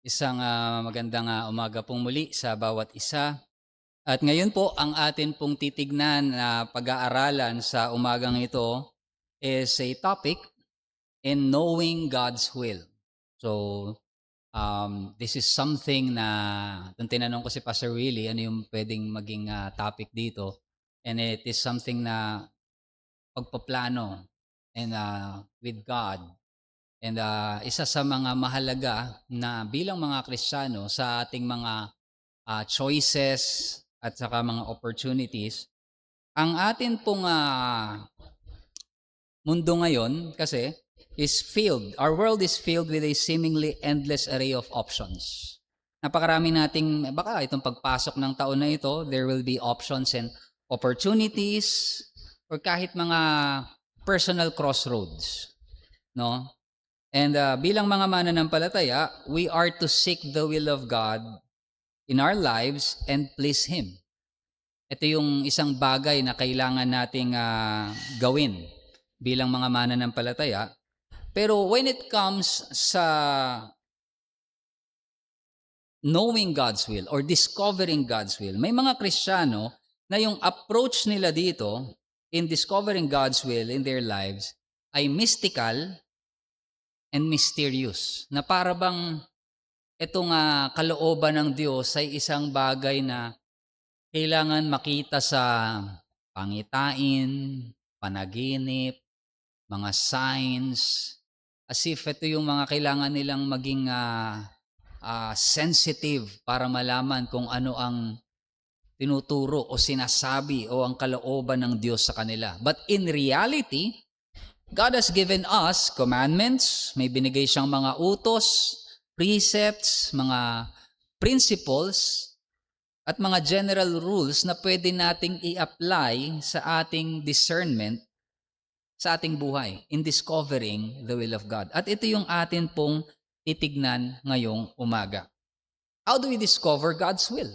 Isang magandang umaga pong muli sa bawat isa. At ngayon po, ang atin pong titignan na pag-aaralan sa umagang ito is a topic in knowing God's will. So, this is something na nung tinanong ko si Pastor Willie, ano yung pwedeng maging topic dito? And it is something na pagpaplano and with God. And isa sa mga mahalaga na bilang mga Kristiyano sa ating mga choices at saka mga opportunities, ang atin pong mundo ngayon kasi our world is filled with a seemingly endless array of options. Napakarami nating, baka itong pagpasok ng taon na ito, there will be options and opportunities or kahit mga personal crossroads, no? And bilang mga mananampalataya, we are to seek the will of God in our lives and please Him. Ito yung isang bagay na kailangan nating gawin bilang mga mananampalataya. Pero when it comes sa knowing God's will or discovering God's will, may mga Kristiyano na yung approach nila dito in discovering God's will in their lives ay mystical and mysterious. Na para bang itong kalooban ng Diyos ay isang bagay na kailangan makita sa pangitain, panaginip, mga signs, as if ito yung mga kailangan nilang maging sensitive para malaman kung ano ang tinuturo o sinasabi o ang kalooban ng Diyos sa kanila. But in reality, God has given us commandments, may binigay siyang mga utos, precepts, mga principles, at mga general rules na pwede nating i-apply sa ating discernment sa ating buhay in discovering the will of God. At ito yung atin pong titignan ngayong umaga. How do we discover God's will?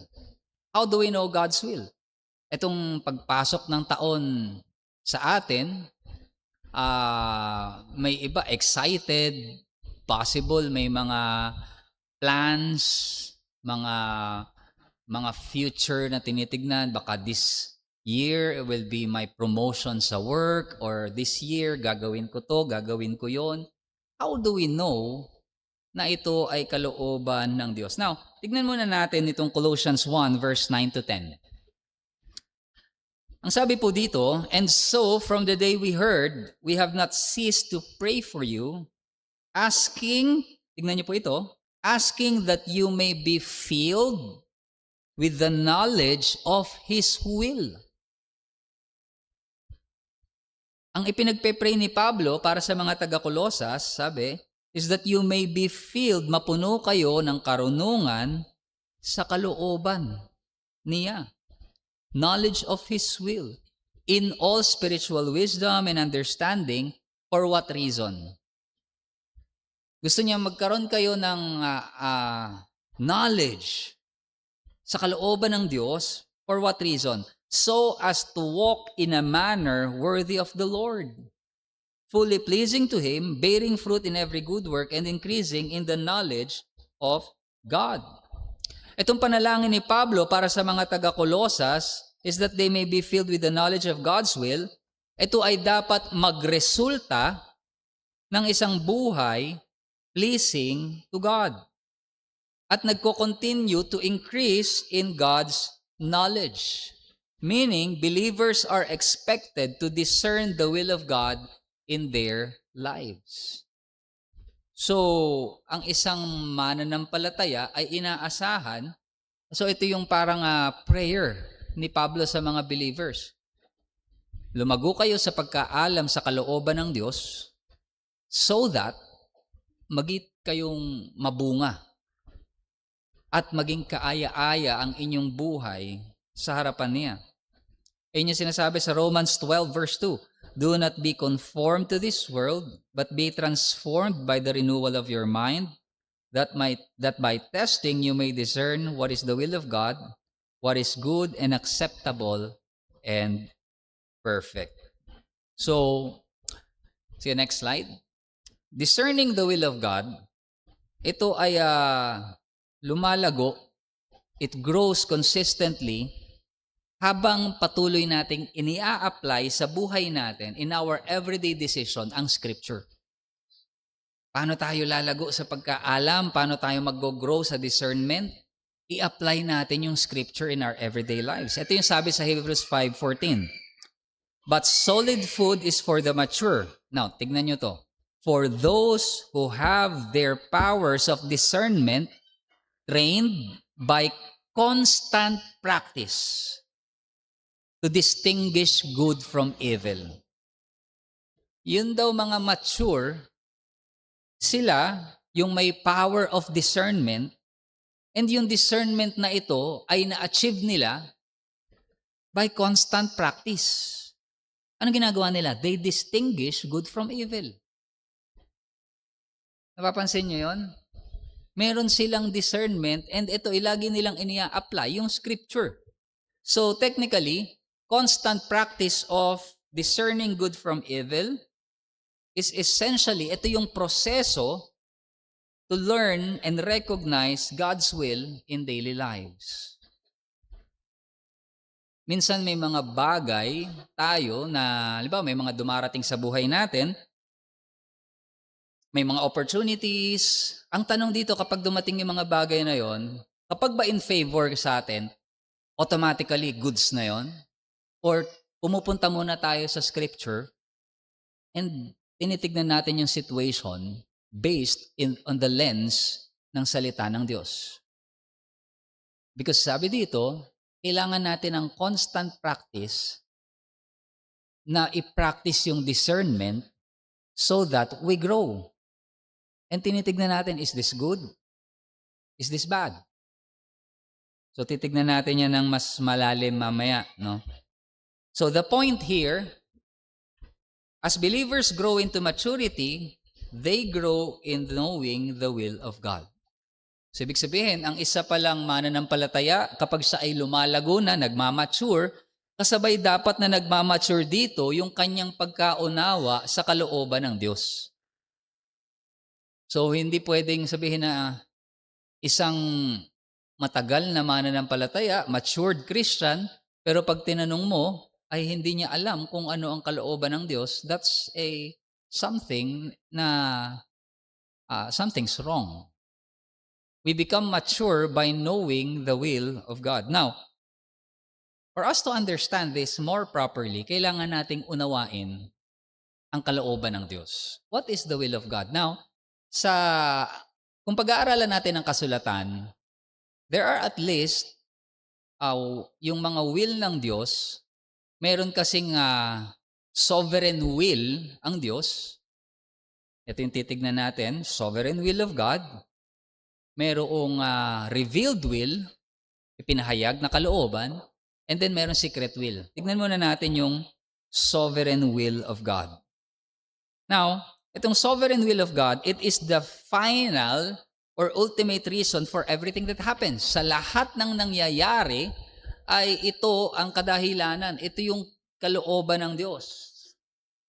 How do we know God's will? Itong pagpasok ng taon sa atin, may iba excited, possible may mga plans, mga future na tinitignan. Baka this year will be my promotion sa work, or this year gagawin ko to, gagawin ko yon. How do we know na ito ay kalooban ng Diyos? Now, tignan muna natin itong Colossians 1 verse 9 to 10. Ang sabi po dito, "And so from the day we heard, we have not ceased to pray for you, asking," tignan niyo po ito, "asking that you may be filled with the knowledge of His will." Ang ipinagpe-pray ni Pablo para sa mga taga-Kolosas, sabi, is that you may be filled, mapuno kayo ng karunungan sa kalooban niya. Knowledge of His will. In all spiritual wisdom and understanding. For what reason? Gusto niya magkaroon kayo ng knowledge sa kalooban ng Diyos. For what reason? So as to walk in a manner worthy of the Lord, fully pleasing to Him, bearing fruit in every good work, and increasing in the knowledge of God. Itong panalangin ni Pablo para sa mga taga-Kolosas is that they may be filled with the knowledge of God's will. Ito ay dapat magresulta ng isang buhay pleasing to God. At nagko-continue to increase in God's knowledge. Meaning, believers are expected to discern the will of God in their lives. So, ang isang mananampalataya ay inaasahan. So, ito yung parang prayer ni Pablo sa mga believers. Lumago kayo sa pagkaalam sa kalooban ng Diyos so that maging kayong mabunga at maging kaaya-aya ang inyong buhay sa harapan niya. Ayun yung sinasabi sa Romans 12 verse 2. Do not be conformed to this world, but be transformed by the renewal of your mind, that by testing you may discern what is the will of God, what is good and acceptable and perfect. So, see the next slide. Discerning the will of God ito ay lumalago, it grows consistently habang patuloy nating inia-apply sa buhay natin in our everyday decision ang Scripture. Paano tayo lalago sa pagkaalam? Paano tayo mag-grow sa discernment? I-apply natin yung Scripture in our everyday lives. Ito yung sabi sa Hebrews 5:14. But solid food is for the mature. Now, tignan nyo to. For those who have their powers of discernment trained by constant practice to distinguish good from evil. Yun daw mga mature, sila yung may power of discernment, and yung discernment na ito ay na-achieve nila by constant practice. Anong ginagawa nila? They distinguish good from evil. Napapansin nyo yun? Meron silang discernment, and ito, lagi nilang inia-apply yung Scripture. So technically, constant practice of discerning good from evil is essentially, ito yung proseso to learn and recognize God's will in daily lives. Minsan may mga bagay tayo na, halimbawa may mga dumarating sa buhay natin, may mga opportunities. Ang tanong dito, kapag dumating yung mga bagay na yon, kapag ba in favor sa atin, automatically goods na yon? Or pumupunta muna tayo sa Scripture and tinitignan natin yung situation based on the lens ng salita ng Diyos. Because sabi dito, kailangan natin ng constant practice na i-practice yung discernment so that we grow. And tinitignan natin, is this good? Is this bad? So titignan natin yan ng mas malalim mamaya, no? So the point here, as believers grow into maturity, they grow in knowing the will of God. So ibig sabihin, ang isa palang mananampalataya, kapag siya ay lumalago na, nagmamature, kasabay dapat na nagmamature dito yung kanyang pagkaunawa sa kalooban ng Diyos. So hindi pwedeng sabihin na isang matagal na mananampalataya, matured Christian, pero pag tinanong mo, ay hindi niya alam kung ano ang kalooban ng Diyos, that's something na something's wrong. We become mature by knowing the will of God. Now, for us to understand this more properly, kailangan nating unawain ang kalooban ng Diyos. What is the will of God? Now, kung pag-aaralan natin ang kasulatan, there are at least yung mga will ng Diyos. Meron kasing sovereign will ang Diyos. Ito yung titignan natin, sovereign will of God. Merong revealed will, ipinahayag na kalooban, and then meron secret will. Tignan muna natin yung sovereign will of God. Now, itong sovereign will of God, it is the final or ultimate reason for everything that happens. Sa lahat ng nangyayari, ay ito ang kadahilanan. Ito yung kalooban ng Diyos.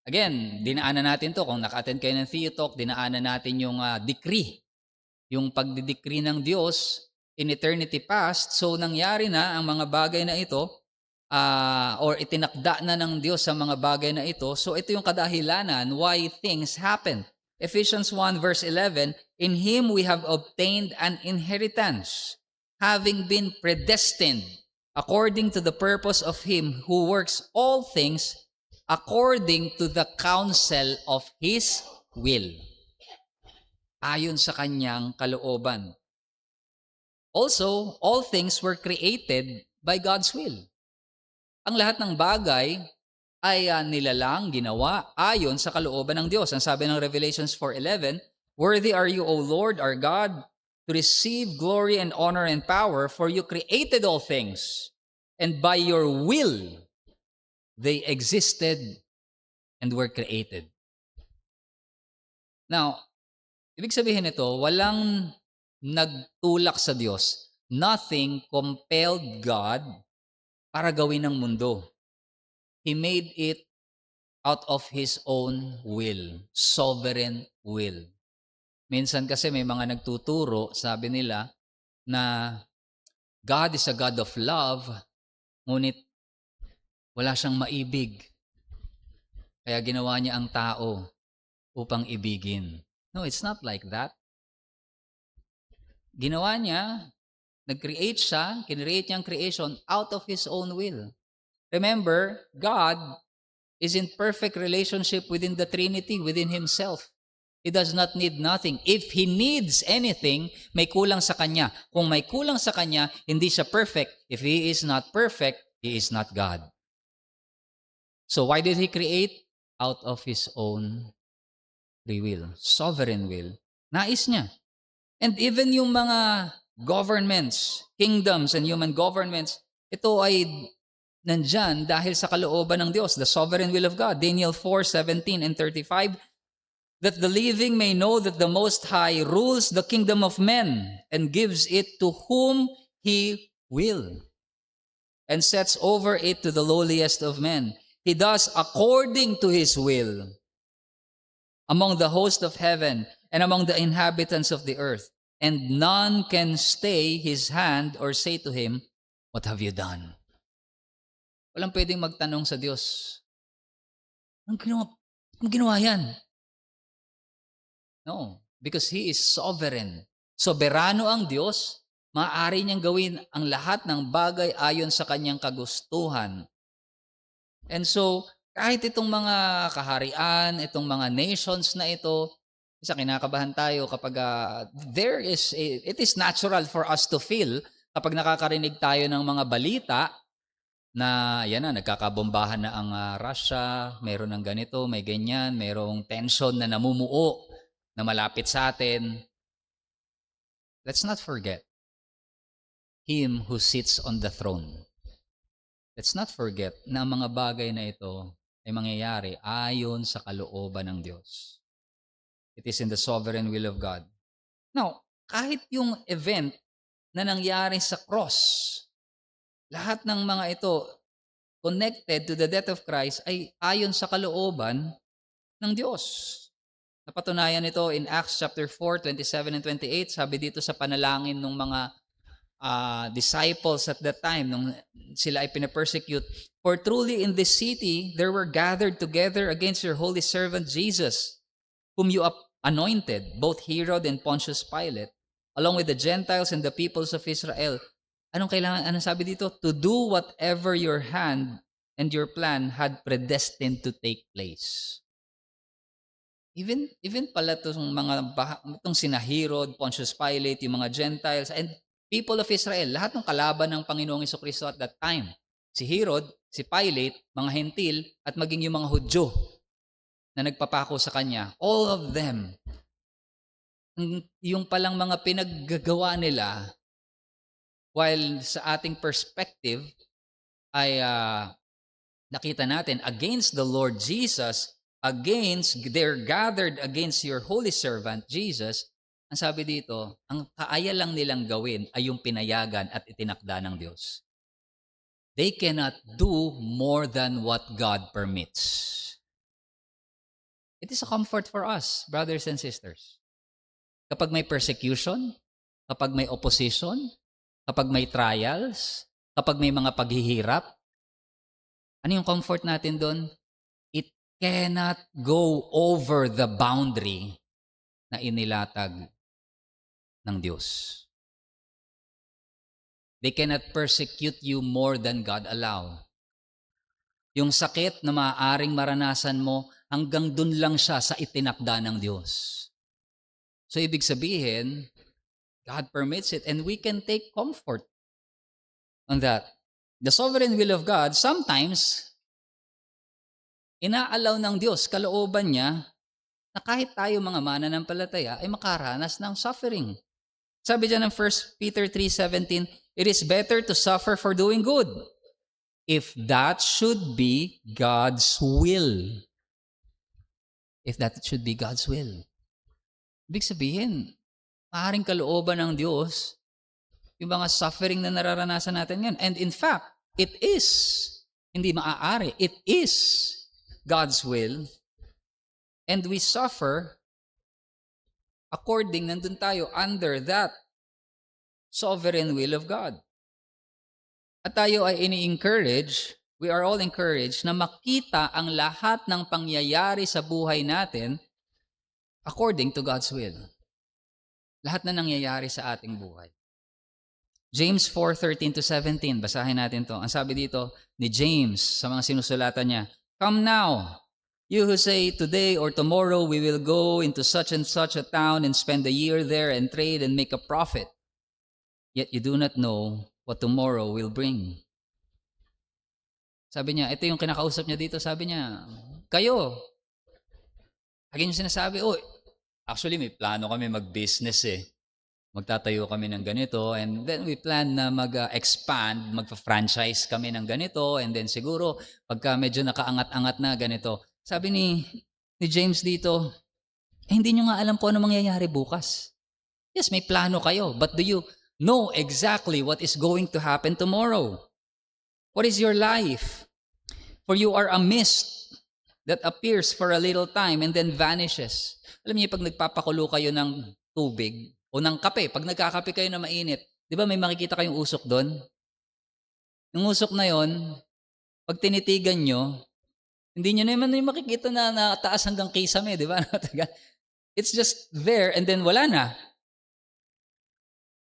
Again, dinaanan natin to. Kung naka-attend kayo ng Theotalk, dinaanan natin yung decree. Yung pagdidecree ng Diyos in eternity past. So, nangyari na ang mga bagay na ito, or itinakda na ng Diyos sa mga bagay na ito. So, ito yung kadahilanan why things happen. Ephesians 1 verse 11, in Him we have obtained an inheritance, having been predestined according to the purpose of Him who works all things according to the counsel of His will. Ayon sa kanyang kalooban. Also, all things were created by God's will. Ang lahat ng bagay ay nilalang, ginawa, ayon sa kalooban ng Diyos. Ang sabi ng Revelations 4:11, worthy are you, O Lord, our God, to receive glory and honor and power, for you created all things, and by your will they existed and were created. Now, ibig sabihin nito, walang nagtulak sa Diyos. Nothing compelled God para gawin ng mundo. He made it out of His own will, sovereign will. Minsan kasi may mga nagtuturo, sabi nila, na God is a God of love, ngunit wala siyang maibig. Kaya ginawa niya ang tao upang ibigin. No, it's not like that. Ginawa niya, nag-create siya, kinreate niya ang creation out of His own will. Remember, God is in perfect relationship within the Trinity, within Himself. He does not need nothing. If He needs anything, may kulang sa Kanya. Kung may kulang sa Kanya, hindi siya perfect. If He is not perfect, He is not God. So why did He create? Out of His own free will, sovereign will. Nais niya. And even yung mga governments, kingdoms and human governments, ito ay nandyan dahil sa kalooban ng Diyos, the sovereign will of God. Daniel 4:17 and 35, that the living may know that the Most High rules the kingdom of men and gives it to whom He will, and sets over it to the lowliest of men. He does according to His will among the host of heaven and among the inhabitants of the earth. And none can stay His hand or say to Him, "What have you done?" Walang pwedeng magtanong sa Diyos, Anong ginawa yan? No, because He is sovereign. Soberano ang Diyos, maaari niyang gawin ang lahat ng bagay ayon sa Kanyang kagustuhan. And so, kahit itong mga kaharian, itong mga nations na ito, isa kinakabahan tayo kapag it is natural for us to feel kapag nakakarinig tayo ng mga balita na yan na, nagkakabombahan na ang Russia, meron ng ganito, may ganyan, merong tension na namumuo na malapit sa atin. Let's not forget Him who sits on the throne. Let's not forget na ang mga bagay na ito ay mangyayari ayon sa kalooban ng Diyos. It is in the sovereign will of God. Now, kahit yung event na nangyari sa cross, lahat ng mga ito connected to the death of Christ ay ayon sa kalooban ng Diyos. Napatunayan ito in Acts chapter 4, 27 and 28. Sabi dito sa panalangin ng mga disciples at that time, nung sila ay pinapersecute, "For truly in this city there were gathered together against your holy servant Jesus, whom you anointed, both Herod and Pontius Pilate, along with the Gentiles and the peoples of Israel." Anong sabi dito? "To do whatever your hand and your plan had predestined to take place." Even pala itong sina Herod, Pontius Pilate, yung mga Gentiles, and people of Israel, lahat ng kalaban ng Panginoong Jesucristo at that time. Si Herod, si Pilate, mga hentil, at maging yung mga Hudyo na nagpapako sa kanya. All of them, yung palang mga pinaggagawa nila, while sa ating perspective, ay nakita natin against the Lord Jesus, they're gathered against your holy servant, Jesus. Ang sabi dito, ang kaaya lang nilang gawin ay yung pinayagan at itinakda ng Diyos. They cannot do more than what God permits. It is a comfort for us, brothers and sisters. Kapag may persecution, kapag may opposition, kapag may trials, kapag may mga paghihirap, ano yung comfort natin doon? It cannot go over the boundary na inilatag ng Diyos. They cannot persecute you more than God allow. Yung sakit na maaaring maranasan mo, hanggang dun lang siya sa itinakda ng Diyos. So ibig sabihin, God permits it and we can take comfort on that. The sovereign will of God, sometimes, inaalaw ng Diyos, kalooban niya, na kahit tayo mga mananampalataya ay makaranas ng suffering. Sabi dyan ng 1 Peter 3:17, "It is better to suffer for doing good, if that should be God's will." If that should be God's will. Ibig sabihin, maaaring kalooban ng Diyos yung mga suffering na nararanasan natin ngayon. And in fact, it is, hindi maaari, it is God's will. And we suffer according, nandun tayo, under that sovereign will of God. At tayo ay ini-encourage, we are all encouraged na makita ang lahat ng pangyayari sa buhay natin according to God's will. Lahat na nangyayari sa ating buhay. James 4:13-17, basahin natin to. Ang sabi dito ni James sa mga sinusulatan niya, "Come now, you who say today or tomorrow we will go into such and such a town and spend a year there and trade and make a profit. Yet you do not know what tomorrow will bring." Sabi niya, ito yung kinakausap niya dito, sabi niya, kayo, lagi niyo sinasabi, actually may plano kami mag-business Magtatayo kami ng ganito, and then we plan na mag-expand, magpa-franchise kami ng ganito, and then siguro, pagka medyo nakaangat-angat na ganito. Sabi ni James dito, hindi nyo nga alam kung ano mangyayari bukas. Yes, may plano kayo, but do you know exactly what is going to happen tomorrow? What is your life? For you are a mist that appears for a little time and then vanishes. Alam niyo, pag nagpapakulo kayo ng tubig, o ng kape, pag nagkakape kayo na mainit, di ba may makikita kayong usok doon? Yung usok na yon, pag tinitigan nyo, hindi nyo naman yung makikita na taas hanggang kisame, di ba? It's just there and then wala na.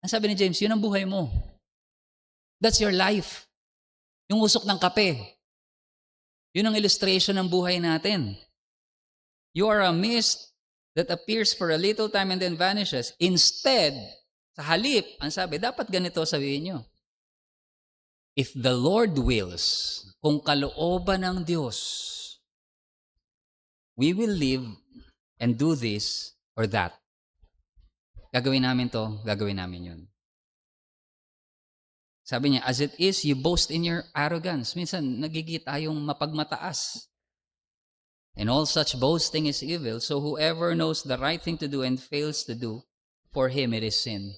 Ang sabi ni James, yun ang buhay mo. That's your life. Yung usok ng kape. Yun ang illustration ng buhay natin. You are a mist that appears for a little time and then vanishes. Instead, sa halip, ang sabi, dapat ganito sabihin nyo. If the Lord wills, kung kalooban ng Diyos, we will live and do this or that. Gagawin namin to, gagawin namin yun. Sabi niya, as it is, you boast in your arrogance. Minsan, nagigit tayong mapagmataas. And all such boasting is evil, so whoever knows the right thing to do and fails to do, for him it is sin.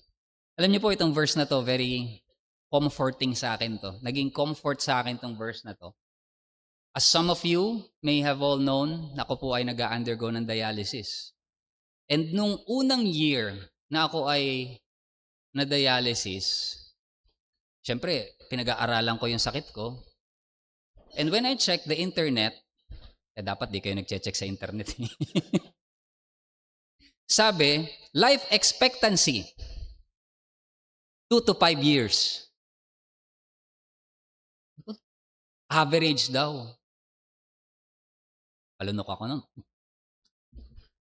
Alam niyo po itong verse na to, very comforting sa akin to. Naging comfort sa akin itong verse na to. As some of you may have all known, ako po ay nag-undergo ng dialysis. And nung unang year na ako ay na-dialysis, syempre, pinag-aaralan ko yung sakit ko. And when I checked the internet, dapat di kayo nag-check sa internet. Sabi, life expectancy, 2 to 5 years. Average daw. Palunok ako nun.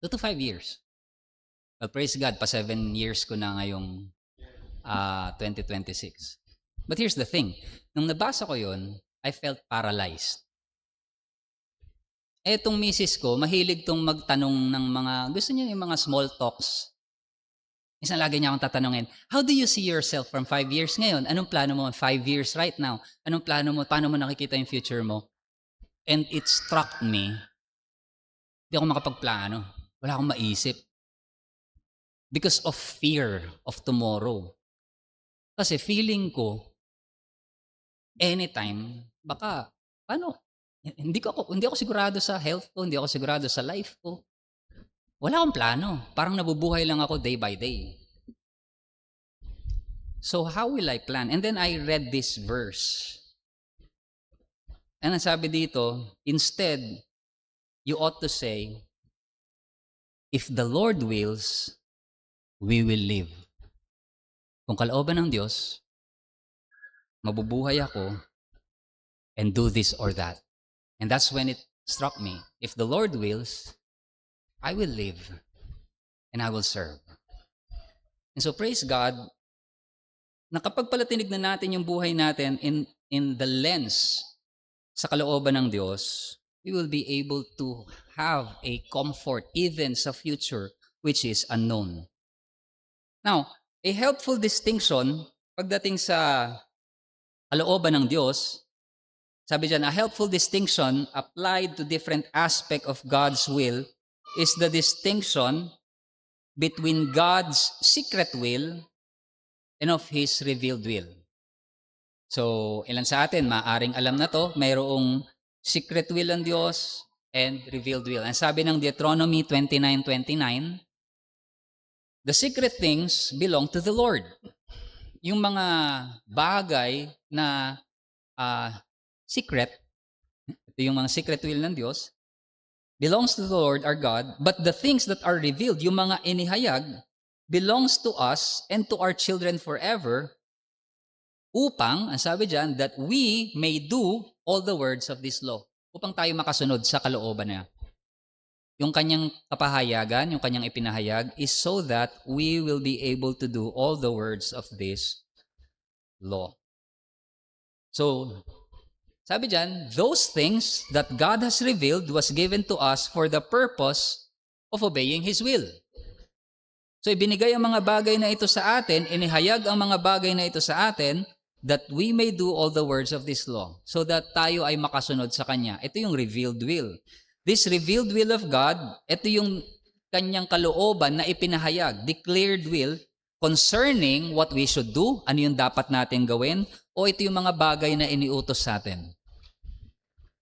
2 to 5 years. Well, praise God, pa 7 years ko na ngayong 2026. But here's the thing. Nung nabasa ko yun, I felt paralyzed. Etong misis ko, mahilig tong magtanong ng mga, gusto niya yung mga small talks. Minsan lagi niya akong tatanungin, how do you see yourself from 5 years ngayon? Anong plano mo 5 years right now? Anong plano mo? Paano mo nakikita yung future mo? And it struck me, hindi ako makapagplano. Wala akong maisip. Because of fear of tomorrow. Kasi feeling ko, anytime, baka, paano? Hindi ako sigurado sa health ko, hindi ako sigurado sa life ko. Wala akong plano. Parang nabubuhay lang ako day by day. So how will I plan? And then I read this verse. And ang sabi dito, instead, you ought to say, if the Lord wills, we will live. Kung kalooban ng Diyos, mabubuhay ako and do this or that. And that's when it struck me. If the Lord wills, I will live and I will serve. And so praise God, na kapag palatinig na natin yung buhay natin in the lens sa kalooban ng Diyos, we will be able to have a comfort even sa future which is unknown. Now, a helpful distinction pagdating sa kalooban ng Diyos, sabi dyan, a helpful distinction applied to different aspect of God's will is the distinction between God's secret will and of His revealed will. So, ilan sa atin, maaring alam na to, mayroong secret will ng Diyos and revealed will. Ang sabi ng Deuteronomy 29:29, The secret things belong to the Lord. Yung mga bagay na secret, ito yung mga secret will ng Diyos, belongs to the Lord our God, but the things that are revealed, yung mga inihayag, belongs to us and to our children forever, upang, ang sabi dyan, that we may do all the words of this law. Upang tayo makasunod sa kalooban niya. Yung kanyang kapahayagan, yung kanyang ipinahayag, is so that we will be able to do all the words of this law. So, sabi dyan, those things that God has revealed was given to us for the purpose of obeying His will. So, ibinigay ang mga bagay na ito sa atin, inihayag ang mga bagay na ito sa atin, that we may do all the words of this law, so that tayo ay makasunod sa Kanya. Ito yung revealed will. This revealed will of God, ito yung Kanyang kalooban na ipinahayag, declared will, concerning what we should do, ano yung dapat natin gawin, o ito yung mga bagay na iniutos sa atin.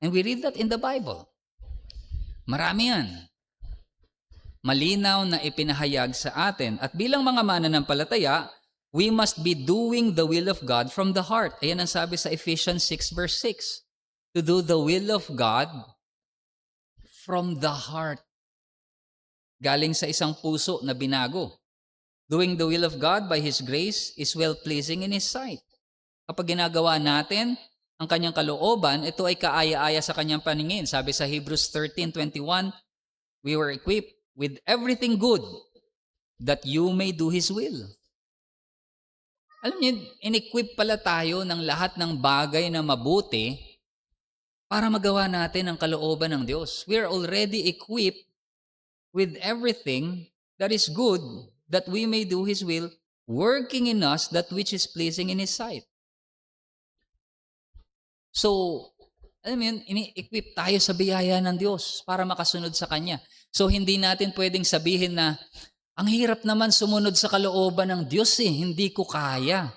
And we read that in the Bible. Marami yan. Malinaw na ipinahayag sa atin. At bilang mga mananampalataya, we must be doing the will of God from the heart. Ayan ang sabi sa Ephesians 6 verse 6. To do the will of God from the heart. Galing sa isang puso na binago. Doing the will of God by His grace is well-pleasing in His sight. Kapag ginagawa natin ang kanyang kalooban, ito ay kaaya-aya sa kanyang paningin. Sabi sa Hebrews 13:21, we were equipped with everything good that you may do His will. Alam niyo, in-equip pala tayo ng lahat ng bagay na mabuti para magawa natin ang kalooban ng Diyos. We are already equipped with everything that is good, that we may do His will, working in us that which is pleasing in His sight. So, alam mo yun, ini-equip tayo sa biyaya ng Diyos para makasunod sa Kanya. So, hindi natin pwedeng sabihin na, ang hirap naman sumunod sa kalooban ng Diyos hindi ko kaya.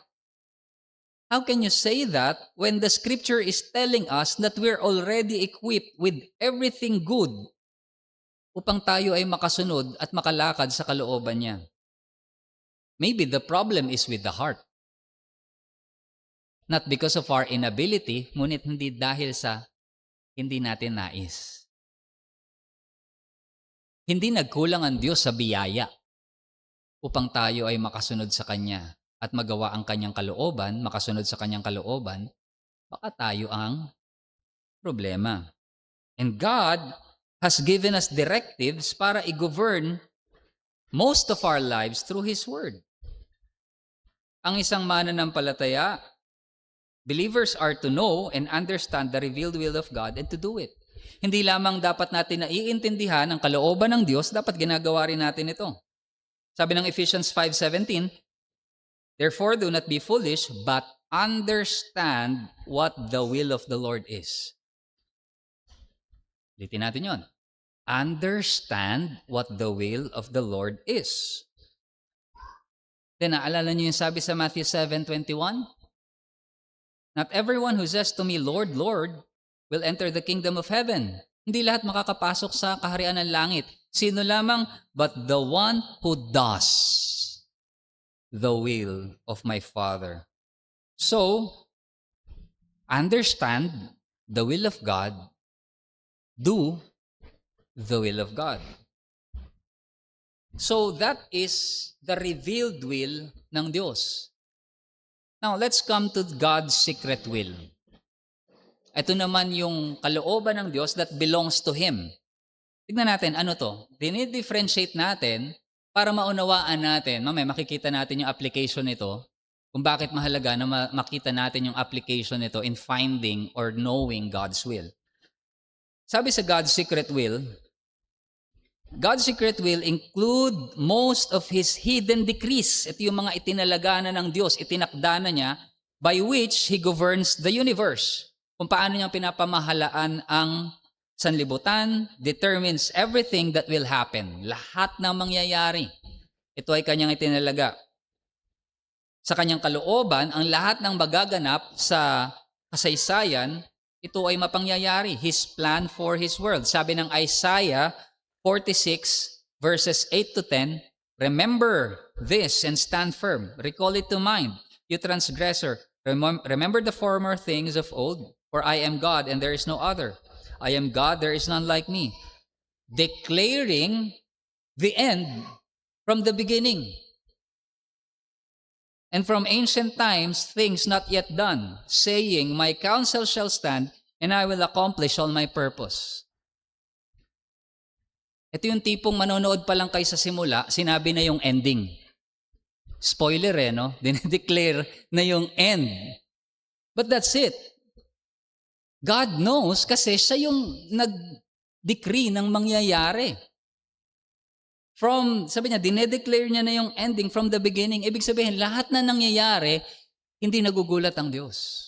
How can you say that when the Scripture is telling us that we're already equipped with everything good upang tayo ay makasunod at makalakad sa kalooban niya? Maybe the problem is with the heart. Not because of our inability, ngunit hindi dahil sa hindi natin nais. Hindi nagkulang ang Diyos sa biyaya upang tayo ay makasunod sa Kanya at magawa ang Kanyang kalooban, makasunod sa Kanyang kalooban, baka tayo ang problema. And God has given us directives para i-govern most of our lives through His Word. Ang isang mananampalataya, believers are to know and understand the revealed will of God and to do it. Hindi lamang dapat natin naiintindihan ang kalooban ng Diyos, dapat ginagawa rin natin ito. Sabi ng Ephesians 5:17, therefore do not be foolish, but understand what the will of the Lord is. Ulitin natin yon. Understand what the will of the Lord is. Then, naalala niyo yung sabi sa Matthew 7:21? Not everyone who says to me, Lord, Lord, will enter the kingdom of heaven. Hindi lahat makakapasok sa kaharian ng langit. Sino lamang? But the one who does the will of my Father. So, understand the will of God, do the will of God. So, that is the revealed will ng Diyos. Now, let's come to God's secret will. Ito naman yung kalooban ng Diyos that belongs to Him. Tignan natin, ano to? Dinidifferentiate natin para maunawaan natin. Mamaya makikita natin yung application nito, kung bakit mahalaga na makita natin yung application nito in finding or knowing God's will. Sabi sa God's secret will include most of His hidden decrees. Ito yung mga itinalaga na ng Diyos, itinakda na niya, by which He governs the universe. Kung paano niya pinapamahalaan ang sanlibutan, determines everything that will happen. Lahat ng mangyayari. Ito ay kanyang itinalaga. Sa kanyang kalooban, ang lahat ng magaganap sa kasaysayan, ito ay mapangyayari. His plan for His world. Sabi ng Isaiah 46 verses 8 to 10, Remember this and stand firm. Recall it to mind, you transgressor. Remember the former things of old, for I am God and there is no other. I am God, there is none like me. Declaring the end from the beginning. And from ancient times, things not yet done, saying, my counsel shall stand, and I will accomplish all my purpose. Ito yung tipong manonood pa lang kayo sa simula, sinabi na yung ending. Spoiler no? Dinedeclare na yung end. But that's it. God knows kasi siya yung nag-decree ng mangyayari. Sabi niya, dinedeclare niya na yung ending from the beginning. Ibig sabihin, lahat na nangyayari, hindi nagugulat ang Diyos.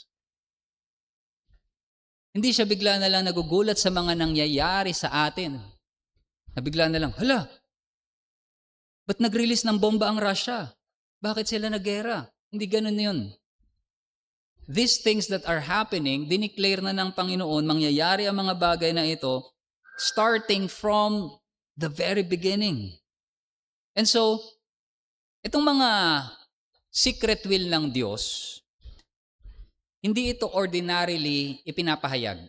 Hindi siya bigla na lang nagugulat sa mga nangyayari sa atin. Nabigla na lang, hala, ba't nag-release ng bomba ang Russia? Bakit sila naggera? Hindi ganun yun. These things that are happening, dineclare na ng Panginoon, mangyayari ang mga bagay na ito, starting from the very beginning. And so, itong mga secret will ng Diyos, hindi ito ordinarily ipinapahayag.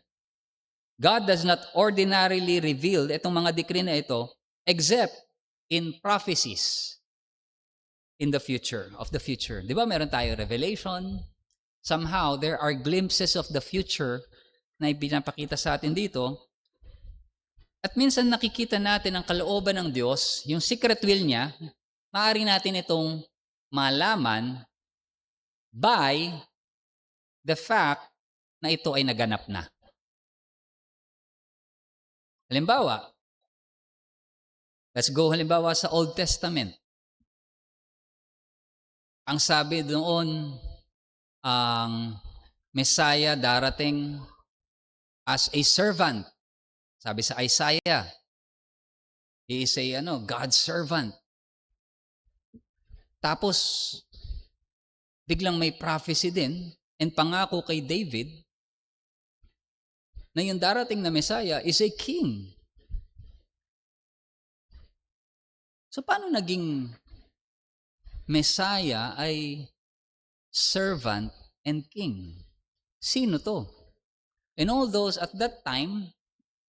God does not ordinarily reveal itong mga decree na ito except in prophecies in the future, of the future. Di ba meron tayo revelation? Somehow, there are glimpses of the future na ipinapakita sa atin dito. At minsan nakikita natin ang kalooban ng Diyos, yung secret will niya, maaari natin itong malaman by the fact na ito ay naganap na. Halimbawa, let's go halimbawa sa Old Testament. Ang sabi doon, ang Messiah darating as a servant. Sabi sa Isaiah, he is a God's servant. Tapos, biglang may prophecy din and pangako kay David na yung darating na Messiah is a king. So, paano naging Messiah ay servant and king? Sino to? And all those at that time,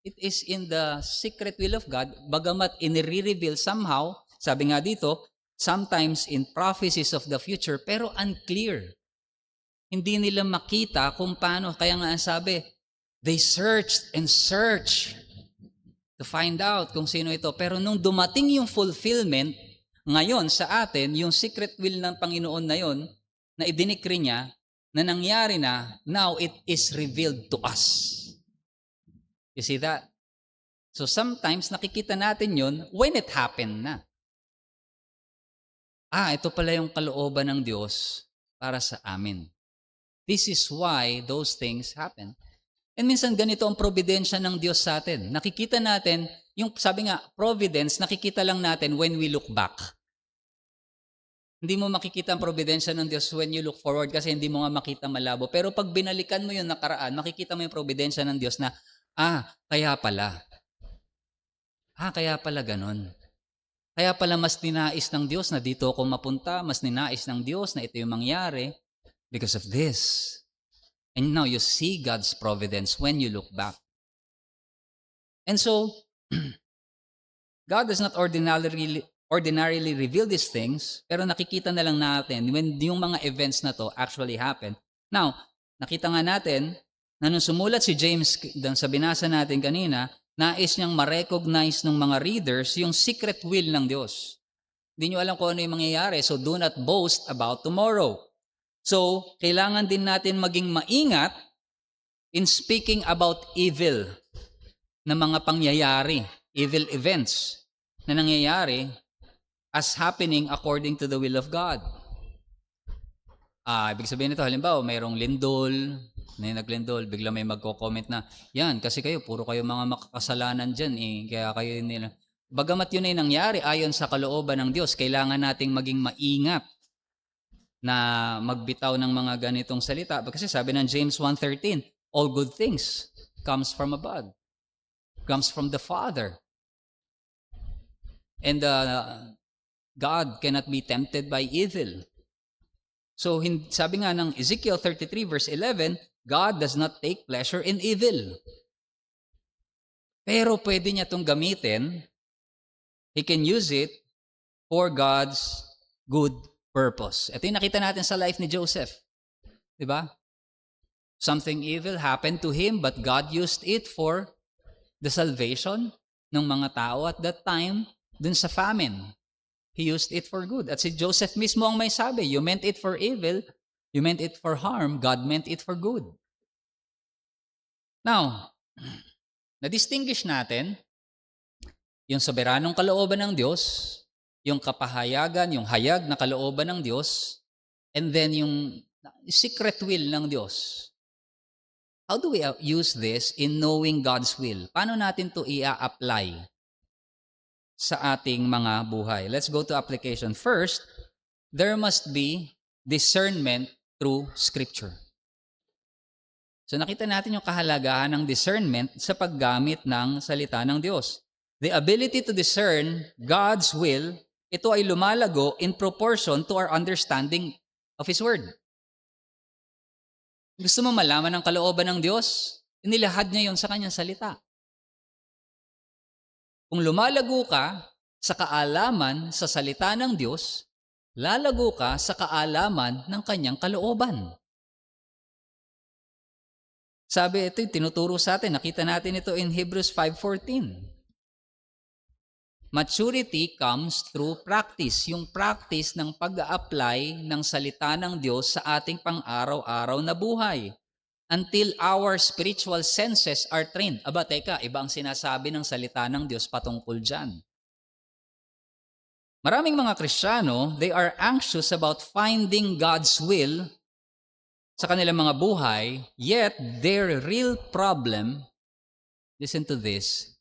it is in the secret will of God, bagamat inire-reveal somehow, sabi nga dito, sometimes in prophecies of the future, pero unclear. Hindi nila makita kung paano, kaya nga ang sabi, they searched and searched to find out kung sino ito. Pero nung dumating yung fulfillment, ngayon sa atin, yung secret will ng Panginoon na yon, na idinikri niya, na nangyari na, now it is revealed to us. You see that? So sometimes nakikita natin yun when it happened na. Ito pala yung kalooban ng Diyos para sa amin. This is why those things happen. And minsan ganito ang providensya ng Diyos sa atin. Nakikita natin, yung sabi nga, providence, nakikita lang natin when we look back. Hindi mo makikita ang providensya ng Diyos when you look forward kasi hindi mo nga makita malabo. Pero pag binalikan mo yung nakaraan, makikita mo yung providensya ng Diyos na, kaya pala. Kaya pala ganun. Kaya pala mas ninais ng Diyos na dito ako mapunta, mas ninais ng Diyos na ito yung mangyari because of this. And now you see God's providence when you look back. And so, God does not ordinarily reveal these things, pero nakikita na lang natin when yung mga events na to actually happen. Now, nakita nga natin na nung sumulat si James sa binasa natin kanina, nais niyang ma-recognize ng mga readers yung secret will ng Diyos. Hindi niyo alam kung ano yung mangyayari, so do not boast about tomorrow. So, kailangan din natin maging maingat in speaking about evil na mga pangyayari, evil events na nangyayari as happening according to the will of God. Ibig sabihin nito, halimbawa, mayroong lindol, may naglindol, bigla may magko-comment na, yan, kasi puro kayo mga makakasalanan dyan, kaya kayo nila. Bagamat yun ay nangyari, ayon sa kalooban ng Diyos, kailangan nating maging maingat na magbitaw ng mga ganitong salita. Kasi sabi ng James 1:13, all good things comes from above, comes from the Father. And God cannot be tempted by evil. So sabi nga ng Ezekiel 33 verse 11, God does not take pleasure in evil. Pero pwede niya itong gamitin. He can use it for God's good purpose. Ito yung nakita natin sa life ni Joseph. Diba? Something evil happened to him, but God used it for the salvation ng mga tao at that time dun sa famine. He used it for good. At si Joseph mismo ang may sabi, you meant it for evil, you meant it for harm, God meant it for good. Now, na-distinguish natin yung soberanong kalooban ng Diyos, yung kapahayagan, yung hayag na kalooban ng Diyos, and then yung secret will ng Diyos. How do we use this in knowing God's will? Paano natin to i-apply sa ating mga buhay? Let's go to application. First, there must be discernment through Scripture. So nakita natin yung kahalagahan ng discernment sa paggamit ng salita ng Diyos. The ability to discern God's will, ito ay lumalago in proportion to our understanding of His Word. Gusto mo malaman ang kalooban ng Diyos? Inilahad niya yon sa kanyang salita. Kung lumalago ka sa kaalaman sa salita ng Diyos, lalago ka sa kaalaman ng kanyang kalooban. Sabi ito, tinuturo sa atin, nakita natin ito in Hebrews 5:14. Maturity comes through practice. Yung practice ng pag-a-apply ng salita ng Diyos sa ating pang-araw-araw na buhay. Until our spiritual senses are trained. Aba, teka, iba ang sinasabi ng salita ng Diyos patungkol dyan. Maraming mga Kristiyano, they are anxious about finding God's will sa kanilang mga buhay, yet their real problem, listen to this,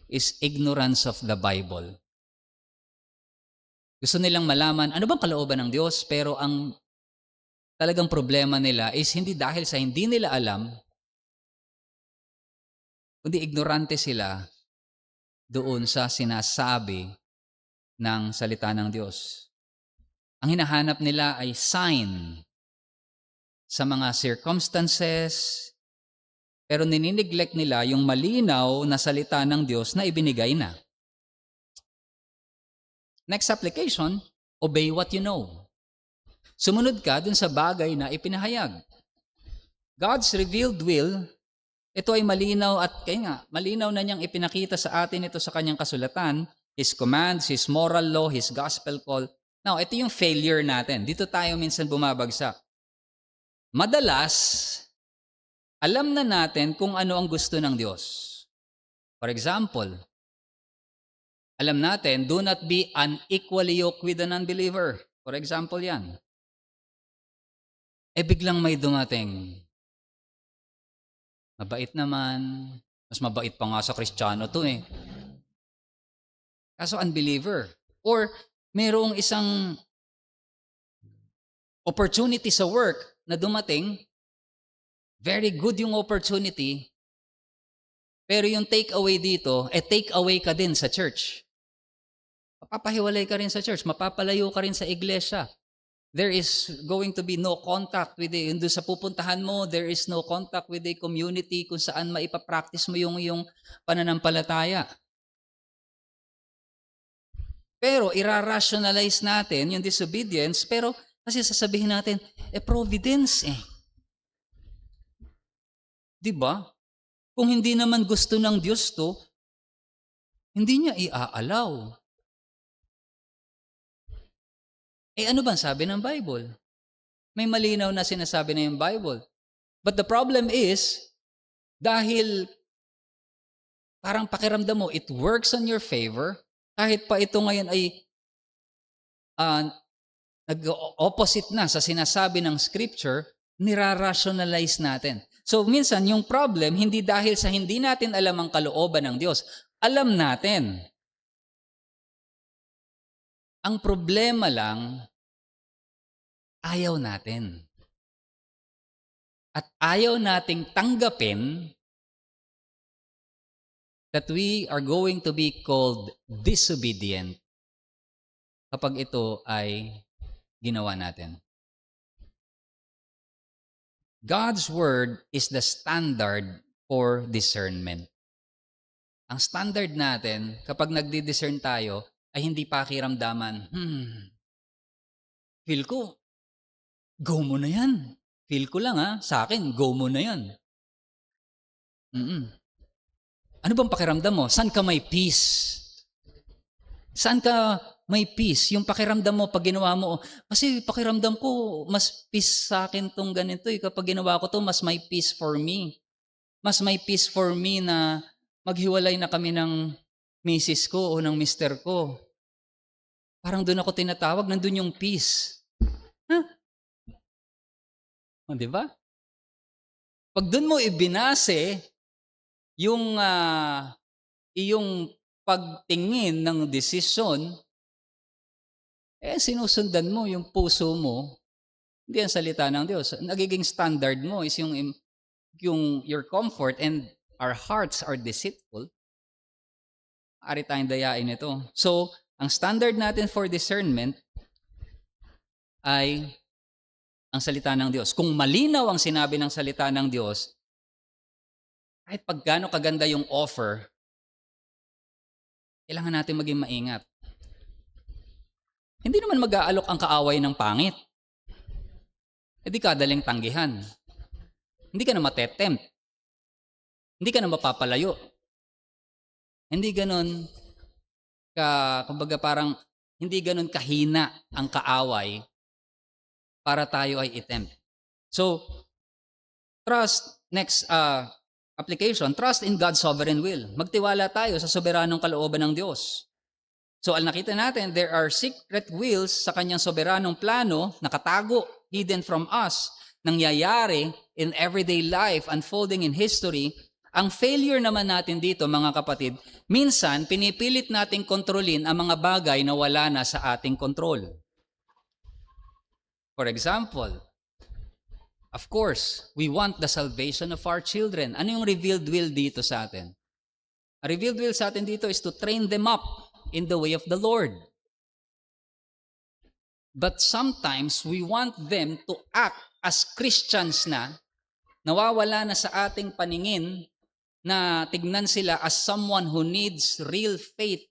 is ignorance of the Bible. Gusto nilang malaman, ano bang kalooban ng Diyos? Pero ang talagang problema nila is hindi dahil sa hindi nila alam, kundi ignorante sila doon sa sinasabi ng salita ng Diyos. Ang hinahanap nila ay sign sa mga circumstances, pero ninineglect nila yung malinaw na salita ng Diyos na ibinigay na. Next application, obey what you know. Sumunod ka dun sa bagay na ipinahayag. God's revealed will, ito ay malinaw at kaya nga, malinaw na niyang ipinakita sa atin ito sa kanyang kasulatan, His commands, His moral law, His gospel call. Now, ito yung failure natin. Dito tayo minsan bumabagsak. Madalas, alam na natin kung ano ang gusto ng Diyos. For example, alam natin, do not be unequally yoked with an unbeliever. For example yan. Biglang may dumating. Mabait naman. Mas mabait pa nga sa Kristiyano to eh. Kaso unbeliever. Or mayroong isang opportunity sa work na dumating, very good yung opportunity, pero yung take away dito, take away ka din sa church. Mapapahiwalay ka rin sa church, mapapalayo ka rin sa iglesia. There is going to be no contact with the, doon sa pupuntahan mo, there is no contact with the community kung saan maipapractice mo yung pananampalataya. Pero ira-rationalize natin yung disobedience, pero kasi sasabihin natin, providence eh. Diba? Kung hindi naman gusto ng Diyos to, hindi niya iaalaw. Ano bang sabi ng Bible? May malinaw na sinasabi na yung Bible. But the problem is, dahil parang pakiramdam mo, it works on your favor, kahit pa ito ngayon ay nag-opposite na sa sinasabi ng Scripture, nira-rationalize natin. So minsan yung problem, hindi dahil sa hindi natin alam ang kalooban ng Diyos. Alam natin. Ang problema lang, ayaw natin. At ayaw nating tanggapin that we are going to be called disobedient kapag ito ay ginawa natin. God's Word is the standard for discernment. Ang standard natin, kapag nagdi-discern tayo, ay hindi pakiramdaman, feel ko, go mo na yan. Feel ko lang sa akin, go mo na yan. Ano bang pakiramdam mo? Saan ka may peace? Saan ka may peace? Yung pakiramdam mo pag ginawa mo, kasi pakiramdam ko, mas peace sa akin tong ganito Kapag ginawa ko to, mas may peace for me. Mas may peace for me na maghiwalay na kami ng misis ko o ng mister ko. Parang doon ako tinatawag, nandun yung peace. Di ba? Pag doon mo ibinase yung iyong pagtingin ng desisyon, sinusundan mo yung puso mo, hindi ang salita ng Diyos. Nagiging standard mo is yung your comfort, and our hearts are deceitful. Ari tayong dayain ito. So, ang standard natin for discernment ay ang salita ng Diyos. Kung malinaw ang sinabi ng salita ng Diyos, kahit paggaano kaganda yung offer, kailangan natin maging maingat. Hindi naman mag-aalok ang kaaway ng pangit. Hindi ka daling tanggihan. Hindi ka na matetempt. Hindi ka na mapapalayo. Hindi ganon kumbaga parang hindi ganon kahina ang kaaway para tayo ay itempt. So, trust, next application, trust in God's sovereign will. Magtiwala tayo sa soberanong kalooban ng Diyos. So, nakita natin, there are secret wills sa kanyang soberanong plano, nakatago, hidden from us, nangyayari in everyday life, unfolding in history. Ang failure naman natin dito, mga kapatid, minsan pinipilit nating kontrolin ang mga bagay na wala na sa ating kontrol. For example, of course, we want the salvation of our children. Ano yung revealed will dito sa atin? A revealed will sa atin dito is to train them up in the way of the Lord. But sometimes we want them to act as Christians na, nawawala na sa ating paningin na tignan sila as someone who needs real faith.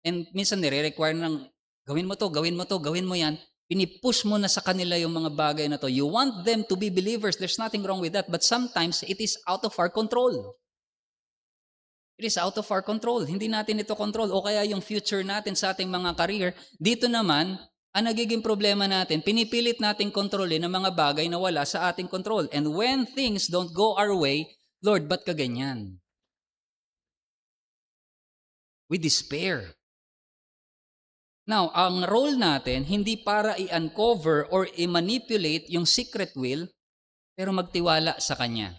And minsan nire-require ng, gawin mo to, gawin mo yan. Pinipush mo na sa kanila yung mga bagay na to. You want them to be believers. There's nothing wrong with that. But sometimes it is out of our control. It is out of our control. Hindi natin ito control. O kaya yung future natin sa ating mga career. Dito naman, ang nagiging problema natin, pinipilit natin kontrolin ang mga bagay na wala sa ating control. And when things don't go our way, Lord, ba't ka ganyan? We despair. Now, ang role natin, hindi para i-uncover or i-manipulate yung secret will, pero magtiwala sa Kanya.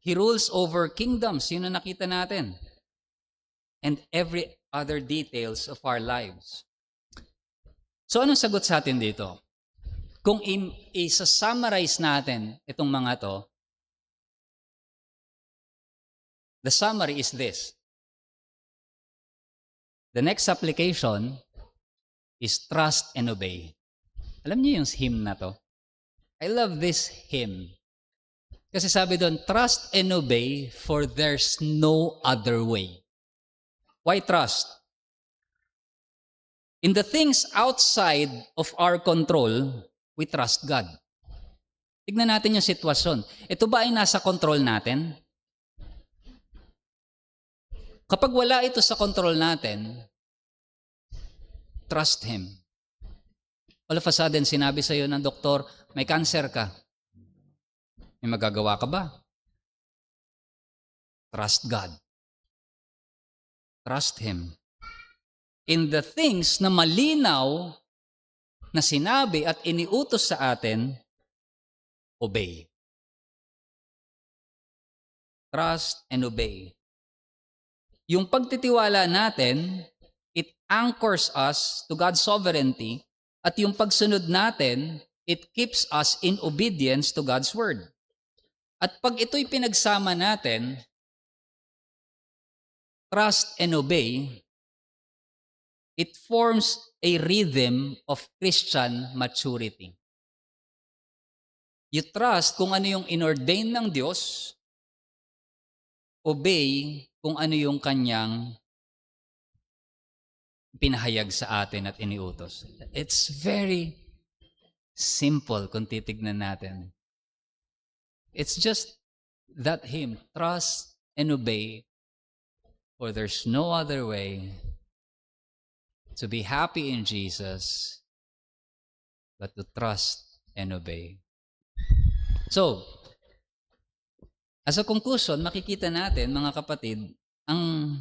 He rules over kingdoms, yun ang nakita natin. And every other details of our lives. So, anong sagot sa atin dito? Kung i-summarize natin itong mga to, the summary is this. The next application is trust and obey. Alam niyo yung hymn na to? I love this hymn. Kasi sabi doon, trust and obey for there's no other way. Why trust? In the things outside of our control, we trust God. Tignan natin yung sitwasyon. Ito ba ay nasa control natin? Kapag wala ito sa control natin, trust Him. All of a sudden, sinabi sa iyo ng doktor, may cancer ka. May magagawa ka ba? Trust God. Trust Him. In the things na malinaw na sinabi at iniutos sa atin, obey. Trust and obey. Yung pagtitiwala natin, it anchors us to God's sovereignty, at yung pagsunod natin, it keeps us in obedience to God's word. At pag ito'y pinagsama natin, trust and obey, It forms a rhythm of Christian maturity. You trust kung ano yung inordain ng Diyos, obey kung ano yung kanyang pinahayag sa atin at iniutos. It's very simple kung titignan natin. It's just that hymn, trust and obey, for there's no other way to be happy in Jesus but to trust and obey. So, as a conclusion, makikita natin, mga kapatid, ang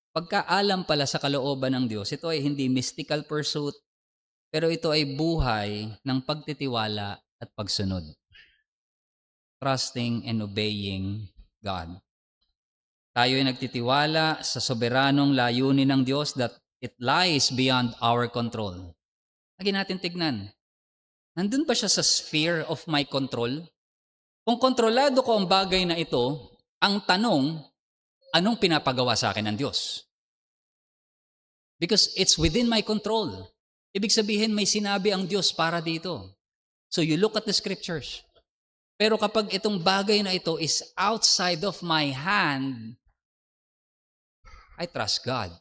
pagkaalam pala sa kalooban ng Diyos, ito ay hindi mystical pursuit, pero ito ay buhay ng pagtitiwala at pagsunod. Trusting and obeying God. Tayo ay nagtitiwala sa soberanong layunin ng Diyos that it lies beyond our control. Lagi natin tignan. Nandun ba siya sa sphere of my control? Kung kontrolado ko ang bagay na ito, ang tanong, anong pinapagawa sa akin ng Diyos? Because it's within my control. Ibig sabihin, may sinabi ang Diyos para dito. So you look at the scriptures. Pero kapag itong bagay na ito is outside of my hand, I trust God.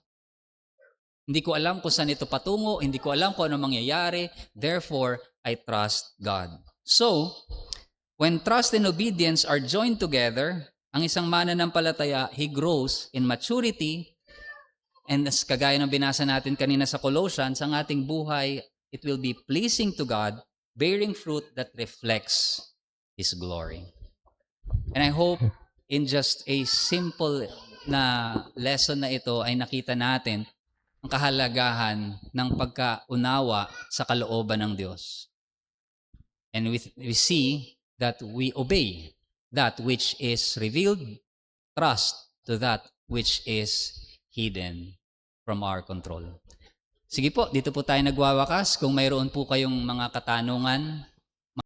Hindi ko alam kung saan ito patungo, hindi ko alam kung ano mangyayari, therefore, I trust God. So, when trust and obedience are joined together, ang isang mananampalataya, he grows in maturity, and as kagaya ng binasa natin kanina sa Colossians, ang ating buhay, it will be pleasing to God, bearing fruit that reflects His glory. And I hope in just a simple na lesson na ito ay nakita natin ang kahalagahan ng pagkaunawa sa kalooban ng Diyos. And we see that we obey that which is revealed, trust to that which is hidden from our control. Sige po, dito po tayo nagwawakas. Kung mayroon po kayong mga katanungan,